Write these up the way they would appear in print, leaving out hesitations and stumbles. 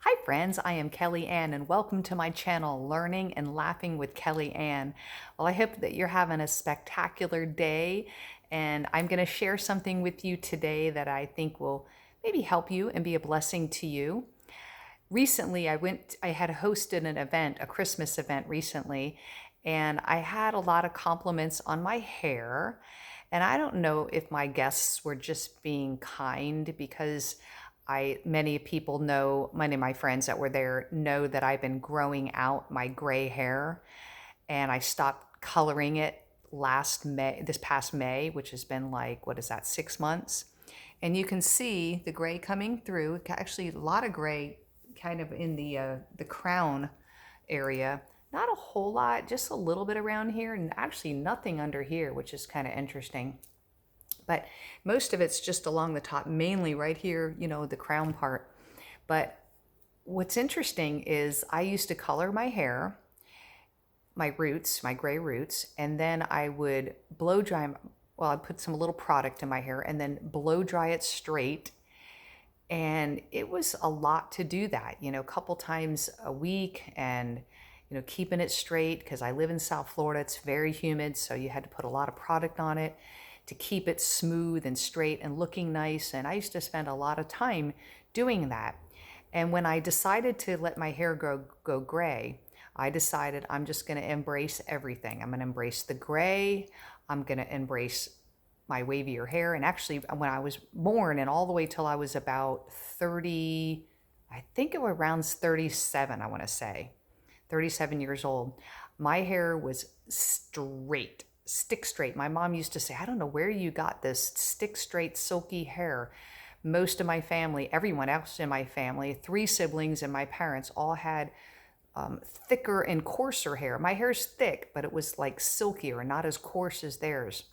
Hi friends, I am Kelly Ann and welcome to my channel, Learning and Laughing with Kelly Ann. Well, I hope that you're having a spectacular day, and I'm going to share something with you today that I think will maybe help you and be a blessing to you. Recently, I had hosted an event, a Christmas event recently, and I had a lot of compliments on my hair. And I don't know if my guests were just being kind because many people know, many of my friends that were there know that I've been growing out my gray hair, and I stopped coloring it this past May, which has been like, what is that, 6 months? And you can see the gray coming through. Actually, a lot of gray kind of in the crown area. Not a whole lot, just a little bit around here, and actually nothing under here, which is kind of interesting. But most of it's just along the top, mainly right here, the crown part. But what's interesting is I used to color my hair, my roots, my gray roots, and then I would blow dry. Well, I'd put some little product in my hair and then blow dry it straight. And it was a lot to do that, a couple times a week, and keeping it straight because I live in South Florida. It's very humid, so you had to put a lot of product on it to keep it smooth and straight and looking nice. And I used to spend a lot of time doing that. And when I decided to let my hair go gray, I decided I'm just going to embrace everything. I'm going to embrace the gray. I'm going to embrace my wavier hair. And actually, when I was born and all the way till I was about 30, I think it was around 37, I want to say, 37 years old, my hair was straight, stick straight. My mom used to say, I don't know where you got this stick straight, silky hair. Most of my family, everyone else in my family, 3 siblings and my parents all had thicker and coarser hair. My hair's thick, but it was like silkier and not as coarse as theirs.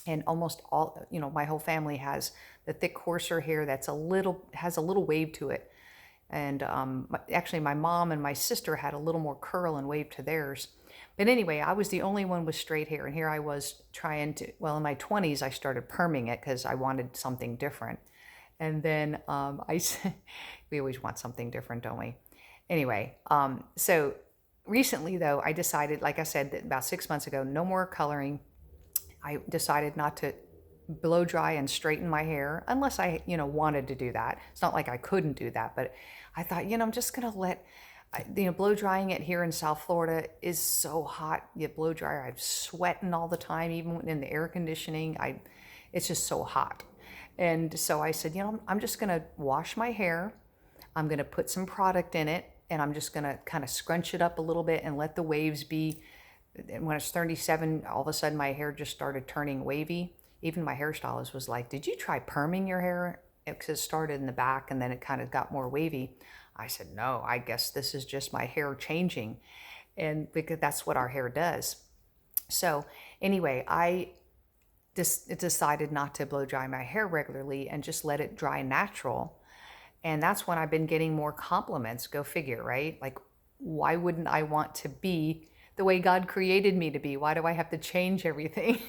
And almost all, my whole family has the thick, coarser hair that's has a little wave to it. And actually, my mom and my sister had a little more curl and wave to theirs. But anyway, I was the only one with straight hair. And here I was trying to, well, in my 20s, I started perming it because I wanted something different. And then we always want something different, don't we? Anyway, so recently, though, I decided, like I said, that about 6 months ago, no more coloring. I decided not to blow dry and straighten my hair unless I, wanted to do that. It's not like I couldn't do that, but I thought, I'm just going to blow drying it here in South Florida is so hot. You blow dry, I'm sweating all the time, even in the air conditioning. It's just so hot. And so I said, I'm just going to wash my hair. I'm going to put some product in it, and I'm just going to kind of scrunch it up a little bit and let the waves be. When I was 37, all of a sudden my hair just started turning wavy. Even my hairstylist was like, did you try perming your hair? Because it started in the back and then it kind of got more wavy. I said, no, I guess this is just my hair changing. And because that's what our hair does. So anyway, I just decided not to blow dry my hair regularly and just let it dry natural. And that's when I've been getting more compliments. Go figure, right? Like, why wouldn't I want to be the way God created me to be? Why do I have to change everything?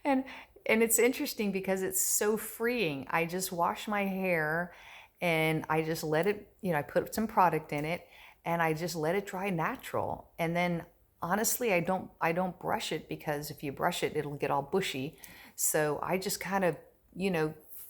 and and it's interesting because it's so freeing. I just wash my hair and I just let it, I put some product in it and I just let it dry natural. And then honestly, I don't brush it because if you brush it, it'll get all bushy. So I just kind of,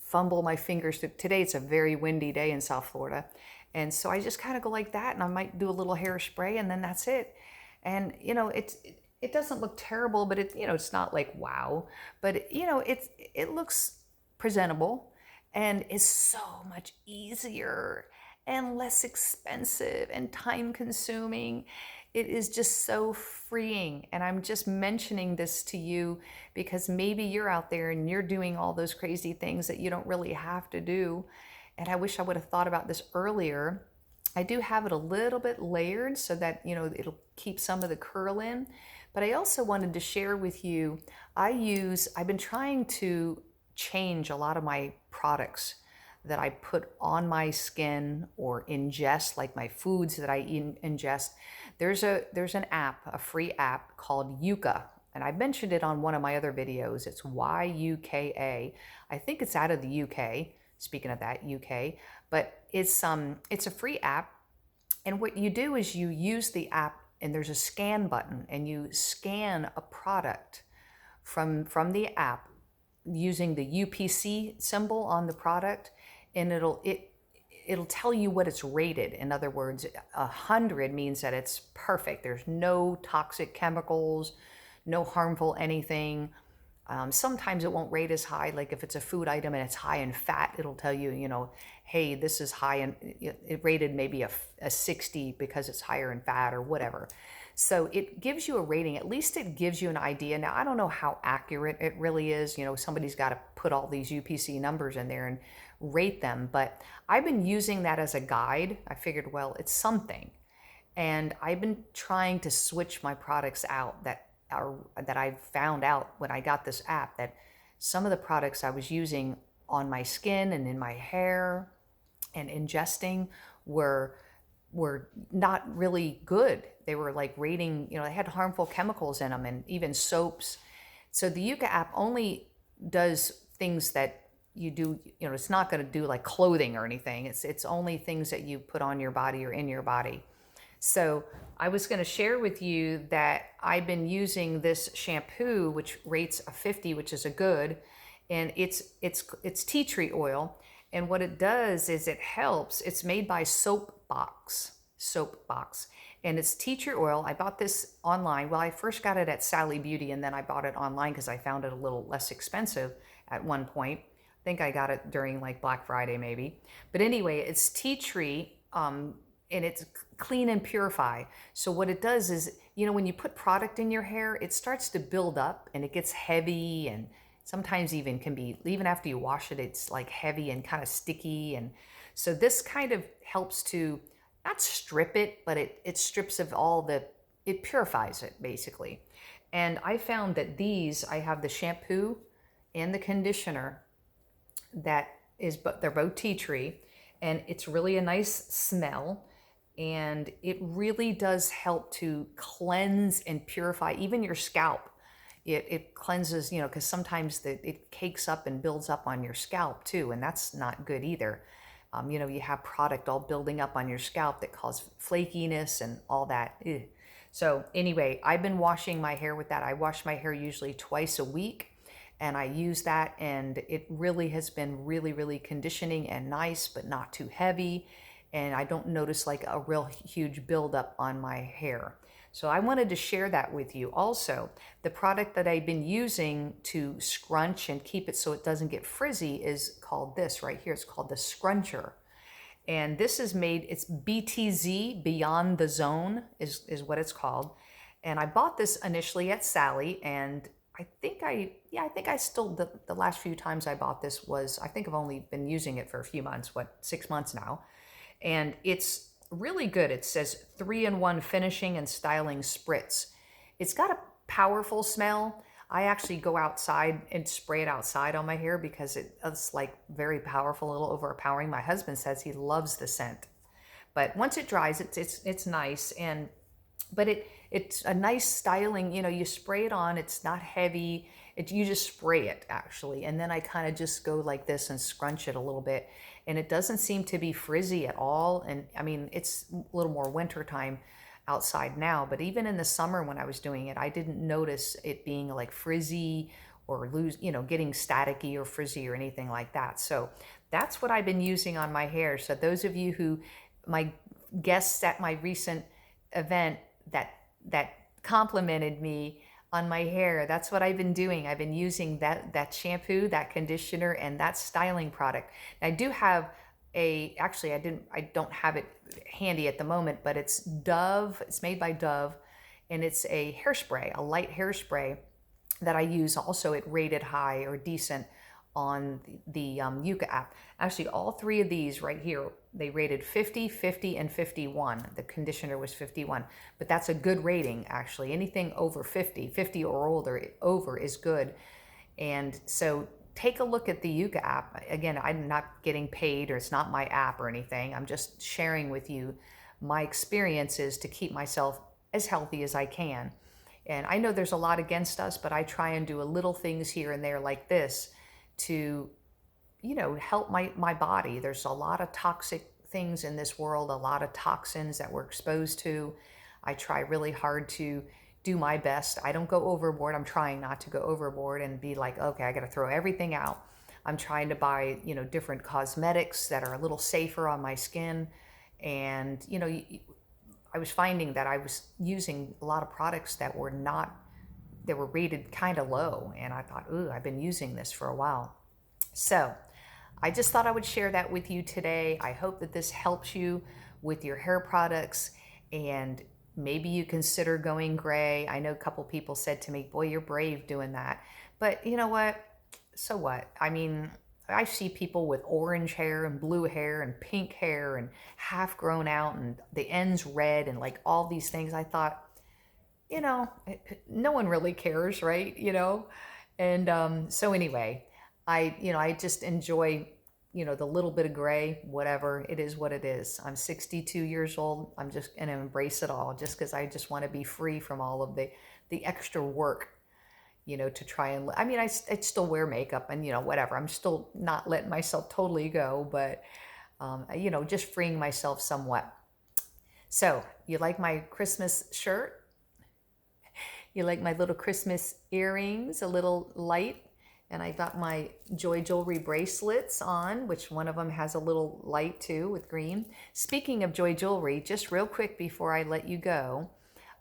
fumble my fingers through. Today it's a very windy day in South Florida. And so I just kind of go like that, and I might do a little hairspray, and then that's it. And it doesn't look terrible, but it's not like wow, but it looks presentable, and it's so much easier and less expensive and time consuming. It is just so freeing. And I'm just mentioning this to you because maybe you're out there and you're doing all those crazy things that you don't really have to do. And I wish I would have thought about this earlier. I do have it a little bit layered so that, it'll keep some of the curl in. But I also wanted to share with you, I've been trying to change a lot of my products that I put on my skin or ingest, like my foods that I ingest. There's an app, a free app called Yuka, and I mentioned it on one of my other videos. It's Yuka. I think it's out of the UK. speaking of that, UK. But it's a free app, and what you do is you use the app, and there's a scan button, and you scan a product from the app using the UPC symbol on the product, and it'll tell you what it's rated. In other words, 100 means that it's perfect. There's no toxic chemicals, no harmful anything. Sometimes it won't rate as high, like if it's a food item and it's high in fat, it'll tell you, hey, this is high in, it rated maybe a 60 because it's higher in fat or whatever. So it gives you a rating. At least it gives you an idea. Now, I don't know how accurate it really is. Somebody's got to put all these UPC numbers in there and rate them. But I've been using that as a guide. I figured, well, it's something. And I've been trying to switch my products out that I found out when I got this app, that some of the products I was using on my skin and in my hair and ingesting were not really good. They were like rating, they had harmful chemicals in them, and even soaps. So the Yuka app only does things that you do, it's not going to do like clothing or anything. It's only things that you put on your body or in your body. So I was going to share with you that I've been using this shampoo, which rates a 50, which is a good, and it's tea tree oil. And what it does is it helps. It's made by Soapbox, and it's tea tree oil. I bought this online. Well, I first got it at Sally Beauty, and then I bought it online because I found it a little less expensive at one point. I think I got it during like Black Friday maybe. But anyway, it's tea tree, and it's clean and purify. So what it does is, when you put product in your hair, it starts to build up and it gets heavy, and sometimes even can be, even after you wash it, it's like heavy and kind of sticky. And so this kind of helps to not strip it, but it strips of it purifies it basically. And I found that I have the shampoo and the conditioner they're both tea tree, and it's really a nice smell. And it really does help to cleanse and purify even your scalp. It cleanses, because sometimes it cakes up and builds up on your scalp too, and that's not good either. You have product all building up on your scalp that causes flakiness and all that. Ugh. So anyway, I've been washing my hair with that. I wash my hair usually twice a week, and I use that, and it really has been really, really conditioning and nice, but not too heavy. And I don't notice like a real huge buildup on my hair. So I wanted to share that with you. Also, the product that I've been using to scrunch and keep it so it doesn't get frizzy is called this right here. It's called the Scruncher. And this is it's BTZ, Beyond the Zone is what it's called. And I bought this initially at Sally, and I think I still, the last few times I bought this I think I've only been using it for a few months, 6 months now. And it's really good. It says 3-in-1 finishing and styling spritz. It's got a powerful smell. I actually go outside and spray it outside on my hair because it's like very powerful, a little overpowering. My husband says he loves the scent. But once it dries, it's nice. But it's a nice styling, you spray it on, it's not heavy. You just spray it actually. And then I kind of just go like this and scrunch it a little bit. And it doesn't seem to be frizzy at all. And I mean, it's a little more winter time outside now, but even in the summer when I was doing it, I didn't notice it being like frizzy or getting staticky or frizzy or anything like that. So that's what I've been using on my hair. So those of you my guests at my recent event that complimented me on my hair, that's what I've been doing. I've been using that shampoo, that conditioner, and that styling product. I do have I don't have it handy at the moment, but it's Dove. It's made by Dove, and it's a hairspray, a light hairspray that I use. Also, it rated high or decent on the Yuka app. Actually, all three of these right here, they rated 50, 50, and 51. The conditioner was 51, but that's a good rating, actually. Anything over 50, 50 or over is good. And so take a look at the Yuka app. Again, I'm not getting paid, or it's not my app or anything. I'm just sharing with you my experiences to keep myself as healthy as I can. And I know there's a lot against us, but I try and do a little things here and there like this to help my body. There's a lot of toxic things in this world, a lot of toxins that we're exposed to. I try really hard to do my best. I don't go overboard. I'm trying not to go overboard and be like, okay, I got to throw everything out. I'm trying to buy, different cosmetics that are a little safer on my skin. And, I was finding that I was using a lot of products that were not, they were rated kind of low. And I thought, ooh, I've been using this for a while. So I just thought I would share that with you today. I hope that this helps you with your hair products, and maybe you consider going gray. I know a couple people said to me, boy, you're brave doing that. But you know what? So what? I mean, I see people with orange hair and blue hair and pink hair and half grown out and the ends red and like all these things. I thought, no one really cares, right? And so anyway, I just enjoy, the little bit of gray, whatever. It is what it is. I'm 62 years old. I'm just going to embrace it all just because I just want to be free from all of the extra work, to try and, I mean, I still wear makeup and, whatever. I'm still not letting myself totally go, but, just freeing myself somewhat. So you like my Christmas shirt? You like my little Christmas earrings, a little light? And I got my Joy Jewelry bracelets on, which one of them has a little light too with green. Speaking of Joy Jewelry, just real quick before I let you go,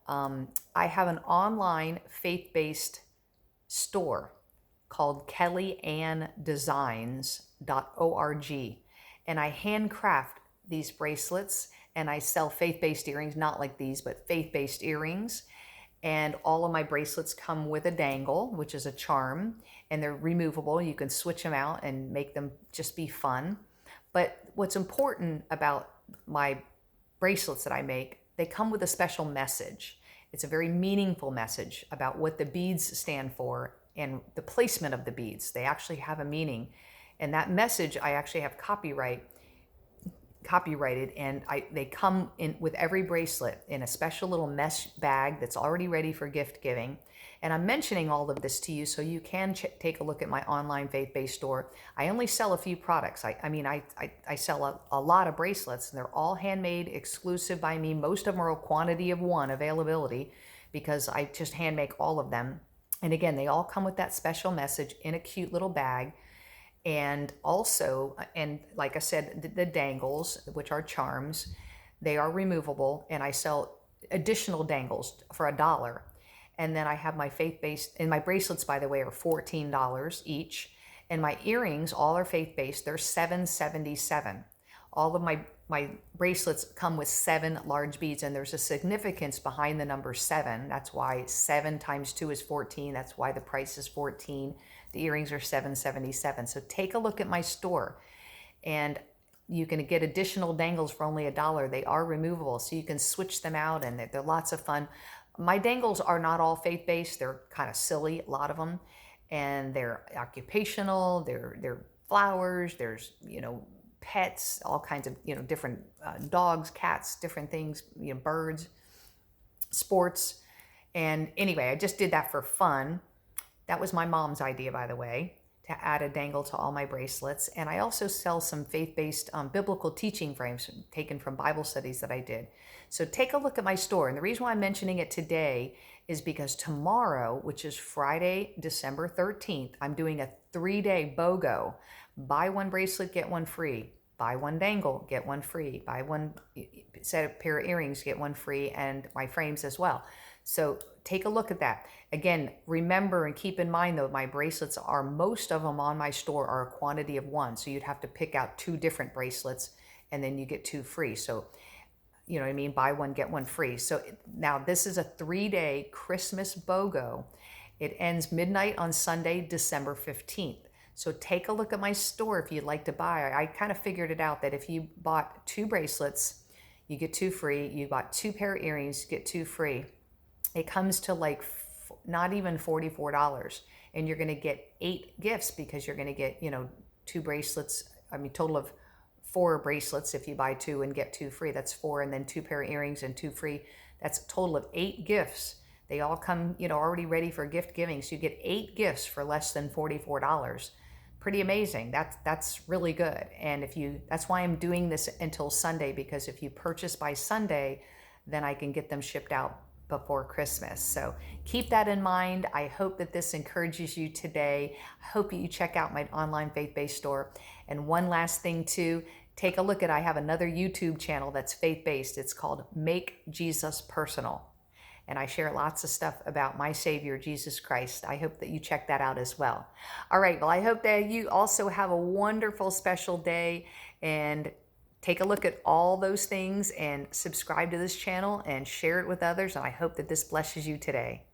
I have an online faith-based store called kellyanndesigns.org. And I handcraft these bracelets, and I sell faith-based earrings, not like these, but faith-based earrings. And all of my bracelets come with a dangle, which is a charm, and they're removable. You can switch them out and make them just be fun. But what's important about my bracelets that I make, they come with a special message. It's a very meaningful message about what the beads stand for and the placement of the beads. They actually have a meaning. And that message, I actually have copyrighted, and they come in with every bracelet in a special little mesh bag that's already ready for gift giving. And I'm mentioning all of this to you so you can take a look at my online faith-based store. I only sell a few products. I sell a lot of bracelets, and they're all handmade, exclusive by me. Most of them are a quantity of one availability because I just hand make all of them. And again, they all come with that special message in a cute little bag. And also, and like I said, the dangles, which are charms, they are removable, and I sell additional dangles for $1. And then I have my faith-based, and my bracelets, by the way, are $14 each. And my earrings, all are faith-based, they're $7.77. All of my bracelets come with 7 large beads, and there's a significance behind the number 7. That's why 7 times 2 is 14. That's why the price is 14. The earrings are $7.77. So take a look at my store, and you can get additional dangles for only $1. They are removable, so you can switch them out, and they're lots of fun. My dangles are not all faith-based. They're kind of silly, a lot of them, and they're occupational. They're flowers. There's, pets, all kinds of, different dogs, cats, different things, birds, sports. And anyway, I just did that for fun. That was my mom's idea, by the way, to add a dangle to all my bracelets. And I also sell some faith-based biblical teaching frames taken from Bible studies that I did. So take a look at my store. And the reason why I'm mentioning it today is because tomorrow, which is Friday, December 13th, I'm doing a 3-day BOGO. Buy one bracelet, get one free. Buy one dangle, get one free. Buy one set of pair of earrings, get one free, and my frames as well. So take a look at that. Again, remember and keep in mind though, my bracelets are, most of them on my store are a quantity of 1. So you'd have to pick out 2 different bracelets, and then you get 2 free. So, you know what I mean? Buy one, get one free. So now this is a 3-day Christmas BOGO. It ends midnight on Sunday, December 15th. So take a look at my store if you'd like to buy. I kind of figured it out that if you bought 2 bracelets, you get 2 free. You bought 2 pair of earrings, you get 2 free. It comes to like not even $44, and you're going to get 8 gifts because you're going to get, 2 bracelets. Total of 4 bracelets if you buy 2 and get 2 free. That's 4, and then 2 pair of earrings and 2 free. That's a total of 8 gifts. They all come, already ready for gift giving. So you get 8 gifts for less than $44. pretty amazing. That's really good. And that's why I'm doing this until Sunday, because if you purchase by Sunday, then I can get them shipped out before Christmas. So keep that in mind. I hope that this encourages you today. I hope you check out my online faith-based store. And one last thing too, take a look at, I have another YouTube channel that's faith-based. It's called Make Jesus Personal. And I share lots of stuff about my Savior, Jesus Christ. I hope that you check that out as well. All right, well, I hope that you also have a wonderful, special day, and take a look at all those things and subscribe to this channel and share it with others. And I hope that this blesses you today.